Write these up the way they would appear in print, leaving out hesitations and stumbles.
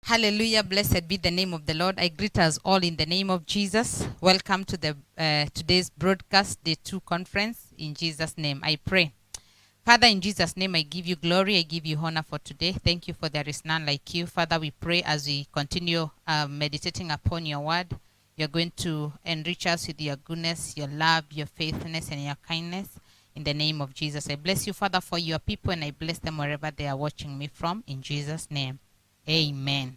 Hallelujah. Blessed be the name of the Lord. I greet us all in the name of Jesus. Welcome to the today's broadcast, Day 2 conference. In Jesus' name, I pray. Father, in Jesus' name, I give you glory. I give you honor for today. Thank you for there is none like you. Father, we pray as we continue meditating upon your word. You're going to enrich us with your goodness, your love, your faithfulness, and your kindness. In the name of Jesus, I bless you, Father, for your people, and I bless them wherever they are watching me from. In Jesus' name, amen.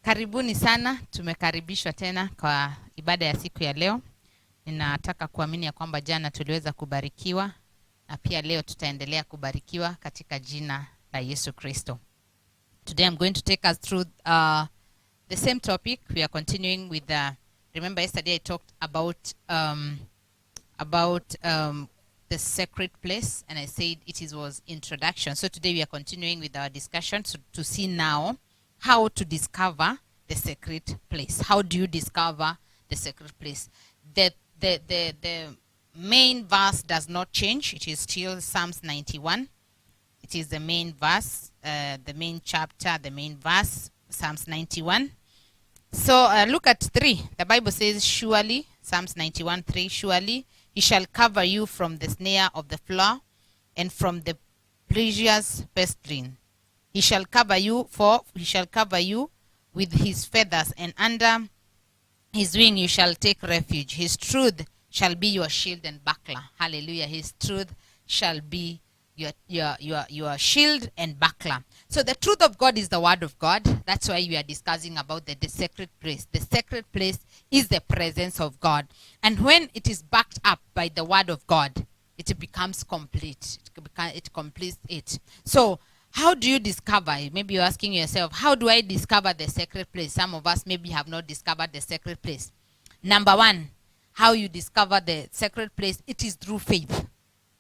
Karibuni sana, tumekaribishwa tena kwa ibada ya siku ya leo. Ninataka kuamini ya kwamba jana tuliweza kubarikiwa na pia leo tutaendelea kubarikiwa katika jina la Yesu Kristo. Today I'm going to take us through the same topic. We are continuing with remember yesterday I talked about the sacred place, and I said it was introduction. So today we are continuing with our discussion to see now how to discover the sacred place. How do you discover the sacred place? The main verse does not change. It is still Psalms 91. It is the main verse, the main chapter, the main verse, Psalms 91. So look at 3. The Bible says, surely, Psalms 91:3, surely he shall cover you from the snare of the fowler and from the pleasures pestilence. He shall cover you with his feathers, and under his wing you shall take refuge. His truth shall be your shield and buckler. Hallelujah. His truth shall be your shield and buckler. So the truth of God is the word of God. That's why we are discussing about the sacred place. The sacred place is the presence of God. And when it is backed up by the word of God, it becomes complete. It completes it. So how do you discover? Maybe you're asking yourself, how do I discover the sacred place? Some of us maybe have not discovered the sacred place. Number 1, how you discover the sacred place, it is through faith.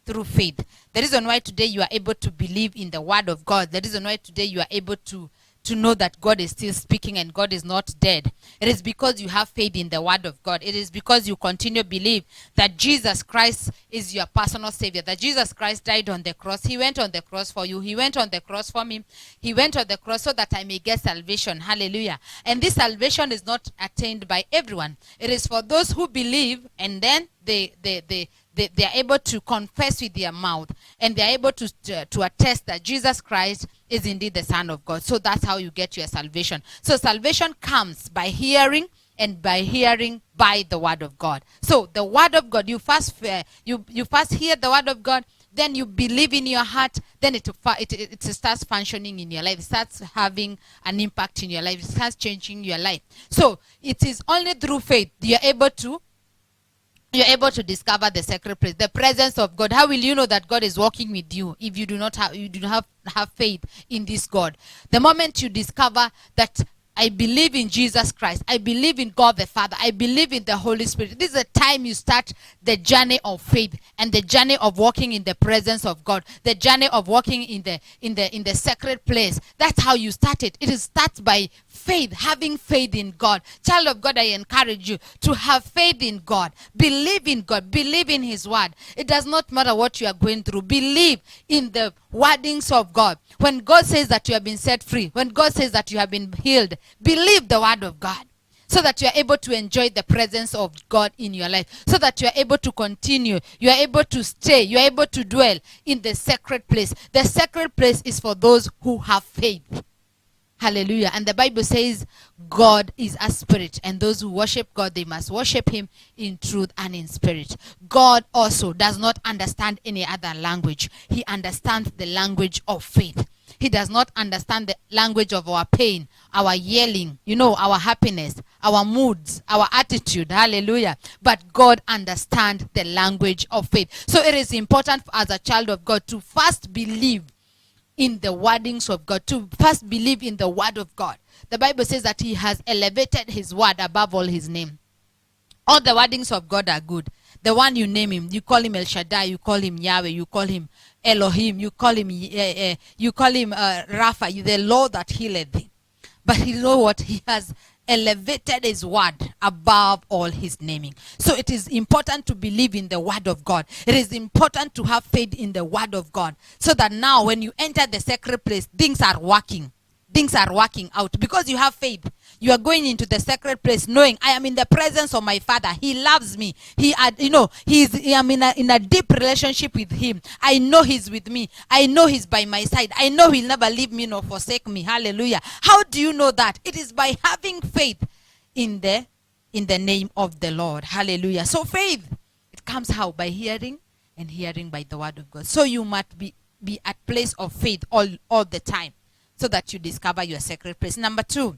Through faith. The reason why today you are able to believe in the word of God, the reason why today you are able to know that God is still speaking and God is not dead, it is because you have faith in the word of God. It is because you continue to believe that Jesus Christ is your personal savior, that Jesus Christ died on the cross. He went on the cross for you. He went on the cross for me. He went on the cross so that I may get salvation. Hallelujah. And this salvation is not attained by everyone. It is for those who believe, and then they are able to confess with their mouth, and they are able to attest that Jesus Christ is indeed the Son of God. So that's how you get your salvation. So salvation comes by hearing, and by hearing by the word of God. So the word of God, you first hear the word of God, then you believe in your heart, then it starts functioning in your life. It starts having an impact in your life. It starts changing your life. So it is only through faith you're able to discover the sacred place, the presence of God. How will you know that God is walking with you if you do not have faith in this God? The moment you discover that I believe in Jesus Christ, I believe in God the Father, I believe in the Holy Spirit, this is the time you start the journey of faith and the journey of walking in the presence of God, the journey of walking in the sacred place. That's how you start it. It starts by faith, having faith in God. Child of God, I encourage you to have faith in God. Believe in God. Believe in his word. It does not matter what you are going through. Believe in the wordings of God. When God says that you have been set free, when God says that you have been healed, believe the word of God, so that you are able to enjoy the presence of God in your life, so that you are able to continue, you are able to stay, you are able to dwell in the sacred place. The sacred place is for those who have faith. Hallelujah. And the Bible says God is a spirit, and those who worship God, they must worship him in truth and in spirit. God also does not understand any other language. He understands the language of faith. He does not understand the language of our pain, our yelling, our happiness, our moods, our attitude. Hallelujah. But God understands the language of faith. So it is important as a child of God to first believe in the wordings of God, to first believe in the word of God. The Bible says that he has elevated his word above all his name. All the wordings of God are good. The one you name him, you call him El Shaddai, you call him Yahweh, you call him Elohim, you call him Rapha, the Lord that healeth thee. But you know what? He has elevated his word above all his naming. So it is important to believe in the word of God. It is important to have faith in the word of God, so that now when you enter the sacred place, things are working. things are working out. Because you have faith, you are going into the sacred place knowing I am in the presence of my Father. He loves me. I'm in a deep relationship with him. I know he's with me. I know he's by my side. I know he'll never leave me nor forsake me. Hallelujah. How do you know that? It is by having faith in the name of the Lord. Hallelujah. So faith, it comes how? By hearing, and hearing by the word of God. So you must be at place of faith all the time, so that you discover your sacred place. Number 2,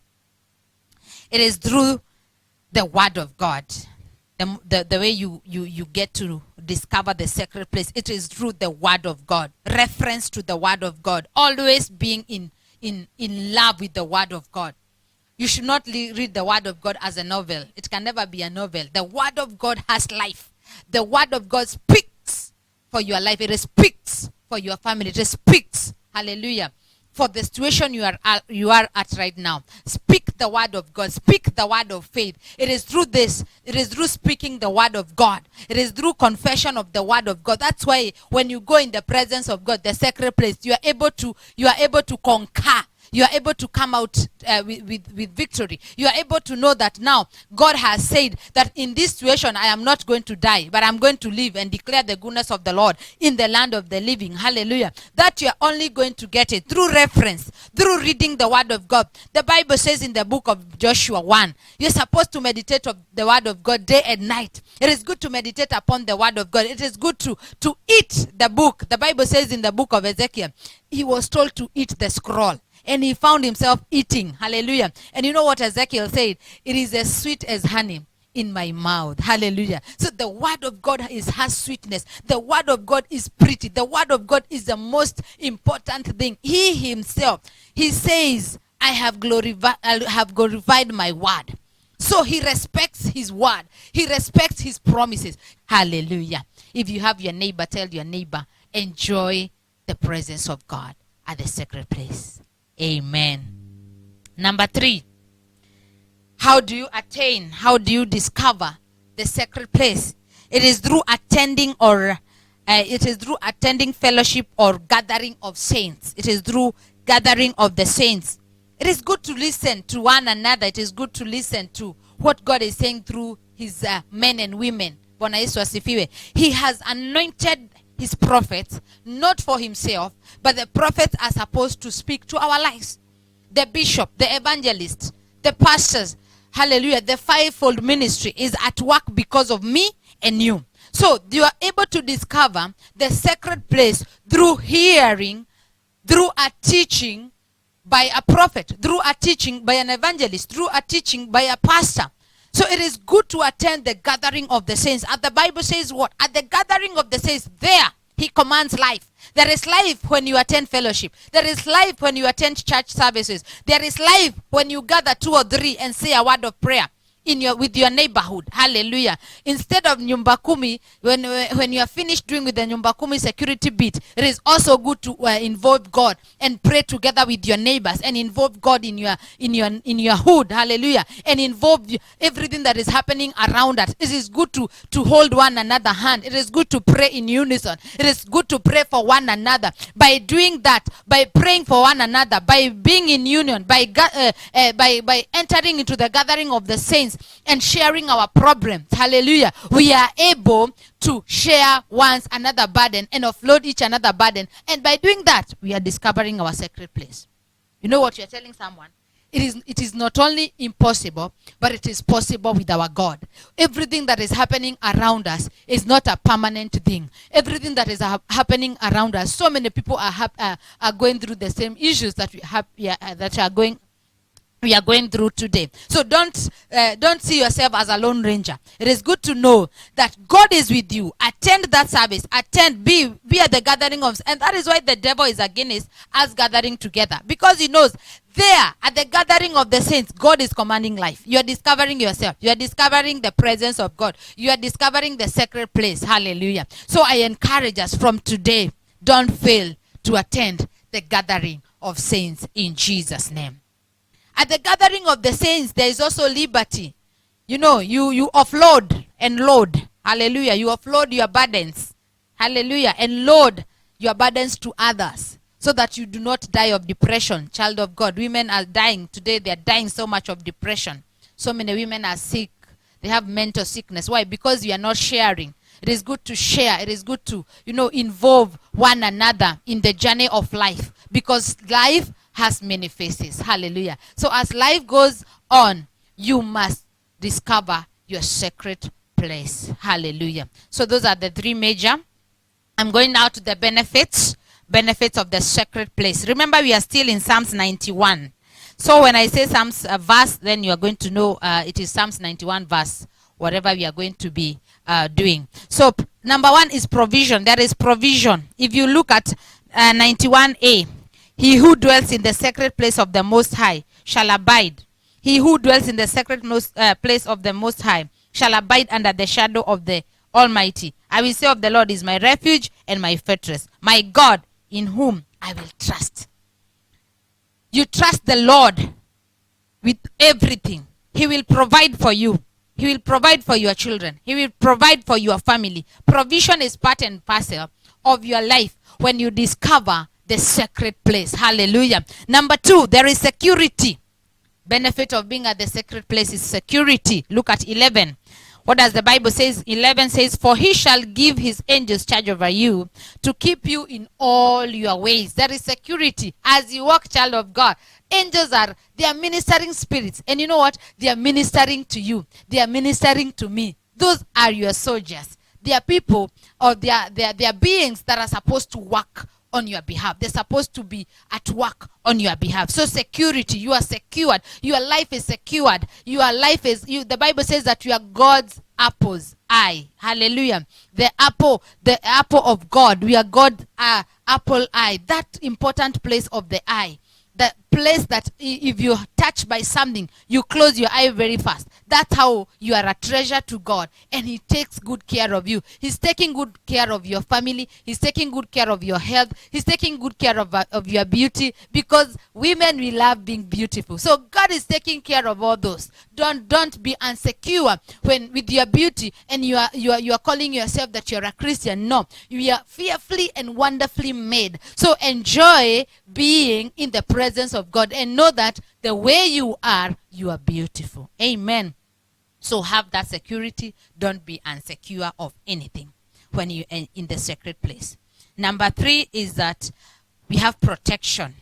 it is through the word of God. The way you get to discover the sacred place, it is through the word of God. Reference to the word of God. Always being in love with the word of God. You should not read the word of God as a novel. It can never be a novel. The word of God has life. The word of God speaks for your life. It speaks for your family. It speaks, hallelujah, for the situation you are at right now. Speak the word of God. Speak the word of faith. It is through this. It is through speaking the word of God. It is through confession of the word of God. That's why when you go in the presence of God, the sacred place, you are able to conquer. You are able to come out with victory. You are able to know that now God has said that in this situation I am not going to die, but I'm going to live and declare the goodness of the Lord in the land of the living. Hallelujah. That you are only going to get it through reference, through reading the word of God. The Bible says in the book of Joshua 1, you're supposed to meditate on the word of God day and night. It is good to meditate upon the word of God. It is good to eat the book. The Bible says in the book of Ezekiel, he was told to eat the scroll. And he found himself eating. Hallelujah. And you know what Ezekiel said? It is as sweet as honey in my mouth. Hallelujah. So the word of God has sweetness. The word of God is pretty. The word of God is the most important thing. He himself, he says, I have glorified my word. So he respects his word. He respects his promises. Hallelujah. If you have your neighbor, tell your neighbor, enjoy the presence of God at the sacred place. Amen. Number 3, how do you attain? How do you discover the sacred place? It is through attending fellowship or gathering of saints. It is through gathering of the saints. It is good to listen to one another. It is good to listen to what God is saying through his men and women. Bwana Yesu asifiwe. He has anointed his prophets, not for himself, but the prophets are supposed to speak to our lives. The bishop, the evangelist, the pastors, hallelujah, the fivefold ministry is at work because of me and you. So you are able to discover the sacred place through hearing, through a teaching by a prophet, through a teaching by an evangelist, through a teaching by a pastor. So it is good to attend the gathering of the saints. And the Bible says what? At the gathering of the saints, there he commands life. There is life when you attend fellowship. There is life when you attend church services. There is life when you gather 2 or 3 and say a word of prayer with your neighborhood. Hallelujah. Instead of nyumba kumi, when you are finished doing with the nyumba kumi security bit, it is also good to involve God and pray together with your neighbors and involve God in your hood. Hallelujah. And involve everything that is happening around us. It is good to hold one another hand. It is good to pray in unison. It is good to pray for one another. By doing that, by praying for one another, by being in union, by entering into the gathering of the saints and sharing our problems, hallelujah, we are able to share once another burden and offload each another burden. And by doing that, we are discovering our sacred place. You know what you're telling someone? It is not only impossible, but it is possible with our God. Everything that is happening around us is not a permanent thing. Everything that is happening around us, so many people are going through the same issues that we are going through today. So don't see yourself as a lone ranger. It is good to know that God is with you. Attend that service. Be at the gathering of, and that is why the devil is against us gathering together, because he knows there at the gathering of the saints, God is commanding life. You are discovering yourself. You are discovering the presence of God. You are discovering the sacred place. Hallelujah. So I encourage us from today, don't fail to attend the gathering of saints in Jesus' name. At the gathering of the saints, there is also liberty. You know, you offload and load. Hallelujah. You offload your burdens. Hallelujah. And load your burdens to others. so that you do not die of depression. Child of God, women are dying today. They are dying so much of depression. So many women are sick. They have mental sickness. Why? Because you are not sharing. It is good to share. It is good to, involve one another in the journey of life, because life has many faces. Hallelujah. So as life goes on, you must discover your sacred place. Hallelujah. So those are the three major. I'm going now to the benefits of the sacred place. Remember, we are still in Psalms 91. So when I say Psalms verse, then you are going to know it is Psalms 91 verse, whatever we are going to be doing. So number one is provision. There is provision. If you look at 91a, he who dwells in the sacred place of the Most High shall abide. He who dwells in the sacred place of the Most High shall abide under the shadow of the Almighty. I will say of the Lord is my refuge and my fortress, my God in whom I will trust. You trust the Lord with everything. He will provide for you. He will provide for your children. He will provide for your family. Provision is part and parcel of your life when you discover the sacred place. Hallelujah. Number two, there is security. Benefit of being at the sacred place is security. Look at 11. What does the Bible says? 11 says, for he shall give his angels charge over you to keep you in all your ways. There is security as you walk, child of God. Angels they are ministering spirits. And you know what? They are ministering to you. They are ministering to me. Those are your soldiers. They are people, or they are beings that are supposed to work on your behalf. They're supposed to be at work on your behalf. So security, you are secured. Your life is secured. Your life is, the Bible says that you are God's apple's eye. Hallelujah. The apple of God. We are God's apple eye. That important place of the eye. The place that if you're touched by something, you close your eye very fast. That's how you are a treasure to God. And he takes good care of you. He's taking good care of your family. He's taking good care of your health. He's taking good care of your beauty. Because women, we love being beautiful. So God is taking care of all those. Don't be insecure when with your beauty and you are calling yourself that you're a Christian. No. You are fearfully and wonderfully made. So enjoy being in the presence of God and know that the way you are beautiful. Amen. So have that security. Don't be insecure of anything when you're in the sacred place. Number 3 is that we have protection.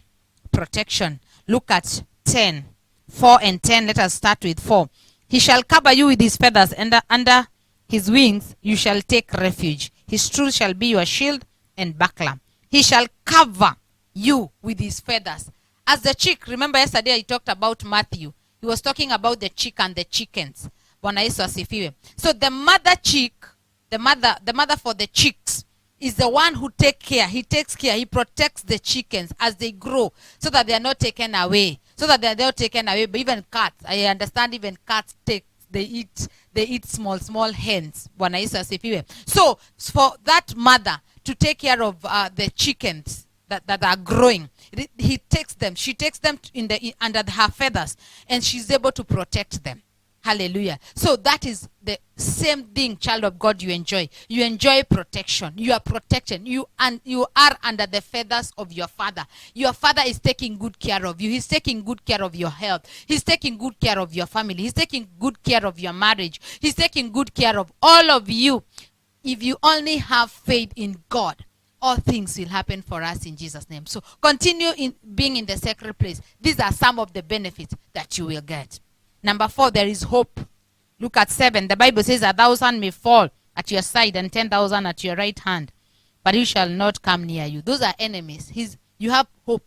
Protection. Look at 10. 4 and 10. Let us start with 4. He shall cover you with his feathers, and under his wings you shall take refuge. His truth shall be your shield and buckler. He shall cover you with his feathers. As the chick, remember yesterday I talked about Matthew. He was talking about the chick and the chickens. Bwana Yesu asifiwe. So the mother chick, the mother for the chicks is the one who takes care. He takes care. He protects the chickens as they grow so that they are not taken away. So that they are not taken away. But even cats, I understand even cats they eat small hens. Bwana Yesu asifiwe. So for that mother to take care of the chickens that are growing, she takes them under her feathers, and she's able to protect them. Hallelujah. So that is the same thing, child of God, you enjoy. You enjoy protection. You are protected. You are under the feathers of your father. Your father is taking good care of you. He's taking good care of your health. He's taking good care of your family. He's taking good care of your marriage. He's taking good care of all of you. If you only have faith in God, all things will happen for us in Jesus' name. So continue in being in the sacred place. These are some of the benefits that you will get. Number 4, there is hope. Look at 7. The Bible says 1,000 may fall at your side and 10,000 at your right hand, but he shall not come near you. Those are enemies. You have hope.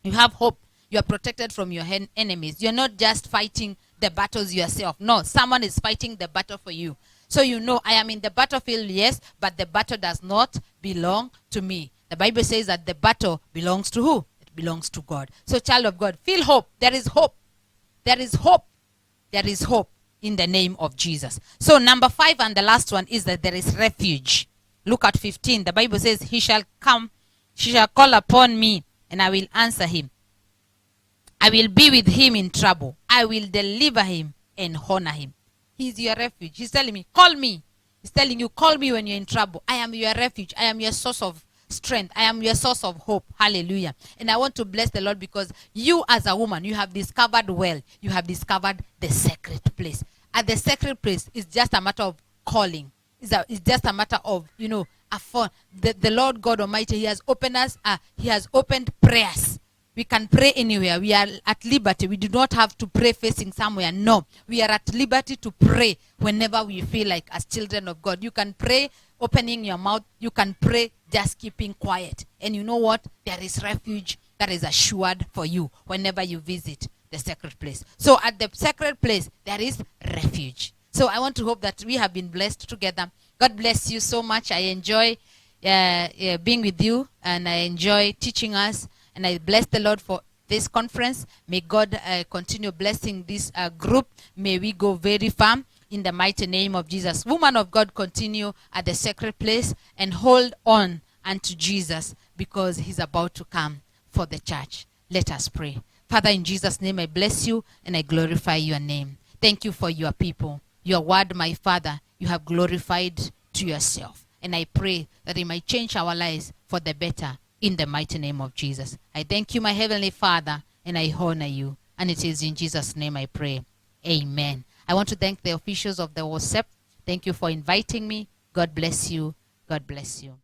You have hope. You are protected from your enemies. You're not just fighting the battles yourself. No, someone is fighting the battle for you. So you know, I am in the battlefield, yes, but the battle does not belong to me. The Bible says that the battle belongs to who? It belongs to God. So child of God, feel hope. There is hope. There is hope. There is hope in the name of Jesus. So number 5 and the last one is that there is refuge. Look at 15. The Bible says, he shall call upon me, and I will answer him. I will be with him in trouble. I will deliver him and honor him. He's your refuge. He's telling me, call me. He's telling you, call me when you're in trouble. I am your refuge. I am your source of strength. I am your source of hope. Hallelujah. And I want to bless the Lord because you as a woman, you have discovered well. You have discovered the secret place. At the secret place, it's just a matter of calling. It's just a matter of, the Lord God Almighty, He has opened us, He has opened prayers. We can pray anywhere. We are at liberty. We do not have to pray facing somewhere. No. We are at liberty to pray whenever we feel like as children of God. You can pray opening your mouth. You can pray just keeping quiet. And you know what? There is refuge that is assured for you whenever you visit the sacred place. So at the sacred place, there is refuge. So I want to hope that we have been blessed together. God bless you so much. I enjoy being with you, and I enjoy teaching us. And I bless the Lord for this conference. May God continue blessing this group. May we go very far in the mighty name of Jesus. Woman of God, continue at the sacred place and hold on unto Jesus because He's about to come for the church. Let us pray. Father, in Jesus' name, I bless you and I glorify your name. Thank you for your people. Your word, my Father, you have glorified to yourself. And I pray that it might change our lives for the better. In the mighty name of Jesus. I thank you, my Heavenly Father, and I honor you. And it is in Jesus' name I pray. Amen. I want to thank the officials of the WhatsApp. Thank you for inviting me. God bless you. God bless you.